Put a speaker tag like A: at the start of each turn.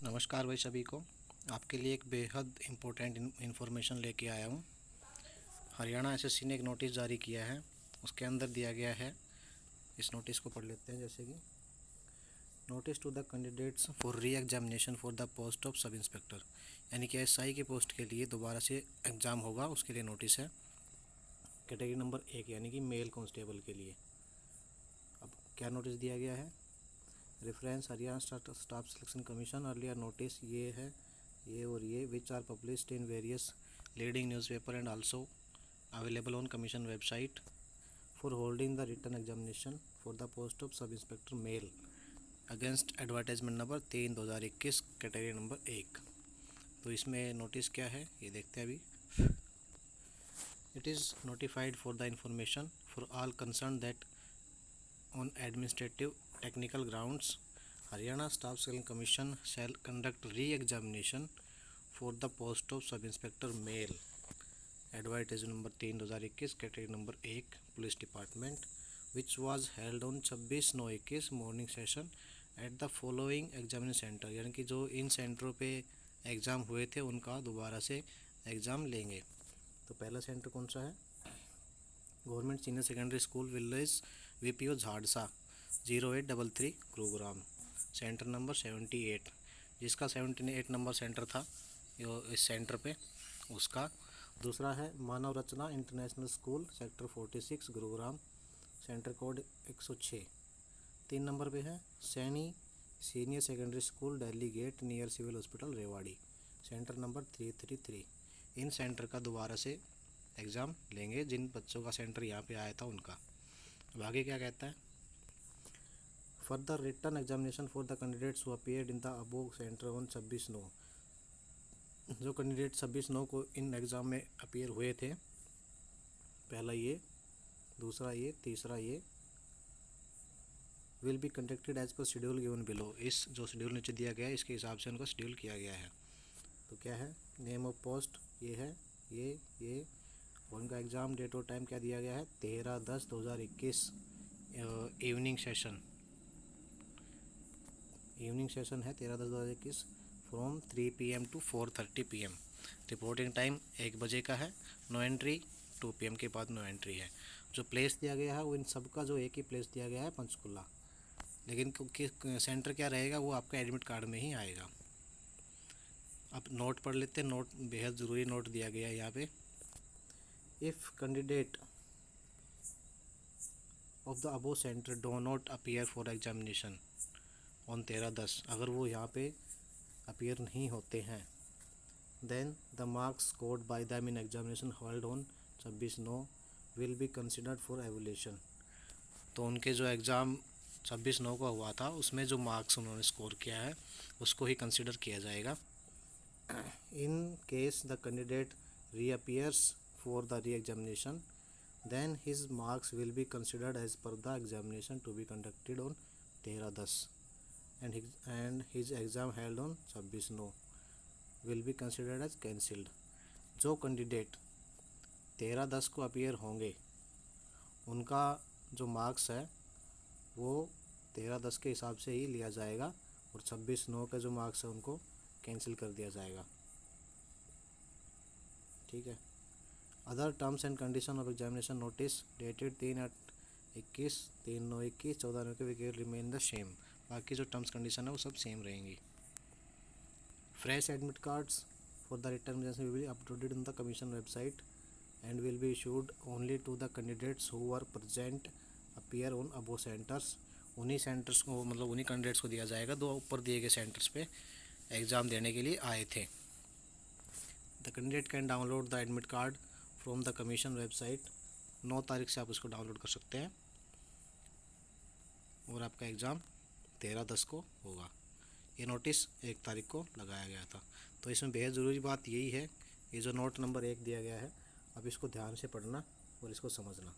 A: नमस्कार भाई सभी को। आपके लिए एक बेहद इम्पोर्टेंट इन्फॉर्मेशन लेके आया हूँ। हरियाणा एसएससी ने एक नोटिस जारी किया है, उसके अंदर दिया गया है, इस नोटिस को पढ़ लेते हैं। जैसे कि notice to the candidates for re examination for the post of sub inspector, यानी कि एसआई की पोस्ट के लिए दोबारा से एग्ज़ाम होगा, उसके लिए नोटिस है। कैटेगरी नंबर 1 यानी कि मेल कांस्टेबल के लिए। अब क्या नोटिस दिया गया है? Reference Haryana staff selection commission earlier notice, ये है, ये और ये, which are published in various leading newspaper and also available on commission website for holding the written examination for the post of sub inspector male against advertisement number 3/2021 category number 1। तो इसमें notice क्या है ये देखते हैं अभी। It is notified for the information for all concern that on administrative technical grounds Haryana Staff Selection Commission shall conduct re-examination for the post of sub inspector male, advertisement number 3/2021 category number 1 police department, which was held on 26/9/21 morning session at the following examining center, यानी कि जो इन सेंटरों पे exam हुए थे उनका दोबारा से एग्ज़ाम लेंगे। तो पहला सेंटर कौन सा है? Government senior secondary school village VPO Jharsa 0833 Gurugram, centre number 78, जिसका 78 नंबर सेंटर था इस सेंटर पे उसका। दूसरा है Manav Rachna international school sector 46 Gurugram, centre code 106। 3 number पे है Saini senior secondary school Delhi gate near civil hospital Rewari, centre number 333। इन सेंटर का दोबारा से एग्ज़ाम लेंगे जिन बच्चों का सेंटर यहाँ पे आया था उनका। अब आगे क्या कहता है? Further return examination for the candidates who appeared in the above centre on 26/9, जो कैंडिडेट 26/9 को इन एग्ज़ाम में अपीयर हुए थे, पहला ये, दूसरा ये, तीसरा ये, will be conducted as per schedule given below. इस जो शेड्यूल नीचे दिया गया है इसके हिसाब से उनको शेड्यूल किया गया है। तो क्या है? नेम ऑफ पोस्ट ये है, ये उनका एग्ज़ाम डेट और टाइम क्या दिया गया है? 13/10/2021 इवनिंग सेशन है 13/10/2021 from 3 PM to 4:30 PM। Reporting time 1 बजे का है। नो एंट्री 2 PM के बाद नो एंट्री है। जो प्लेस दिया गया है वो इन सब का जो एक ही प्लेस दिया गया है पंचकुला, लेकिन क्योंकि सेंटर क्या रहेगा वो आपका एडमिट कार्ड में ही आएगा। अब नोट पढ़ लेते हैं। नोट बेहद ज़रूरी नोट दिया गया है यहाँ पे। If candidate of the above center do not appear for examination on 13/10, अगर वो यहाँ पे अपीयर नहीं होते हैं, then the marks scored by them in examination held on 26/9 will be considered for evaluation। तो उनके जो एग्ज़ाम 26/9 को हुआ था उसमें जो मार्क्स उन्होंने स्कोर किया है उसको ही कंसिडर किया जाएगा। In case the candidate reappears for the re-examination, then his marks will be considered as per the examination to be conducted on 13/10 and his exam held on 26/9 will be considered as cancelled। जो candidate 13/10 को appear होंगे उनका जो marks है वो 13/10 के हिसाब से ही लिया जाएगा और 26/9 का जो मार्क्स है उनको कैंसिल कर दिया जाएगा। ठीक है। Other terms and condition of examination notice dated 3/21 3/9/21 14/9 के विकेट रिमेन द सेम। बाकी जो टर्म्स कंडीशन है वो सब सेम रहेंगी। Fresh admit cards for the return examination will be uploaded in the commission website and will be issued only to the candidates who are present appear on above centres. उन्हीं centres को, मतलब उन्हीं candidates को दिया जाएगा दो ऊपर दिए गए सेंटर्स पे एग्ज़ाम देने के लिए आए थे। The candidate can download the admit card from the commission website. 9 तारीख से आप उसको डाउनलोड कर सकते हैं और आपका एग्ज़ाम 13/10 को होगा। ये नोटिस 1 तारीख को लगाया गया था। तो इसमें बेहद ज़रूरी बात यही है, ये जो नोट नंबर 1 दिया गया है, अब इसको ध्यान से पढ़ना और इसको समझना।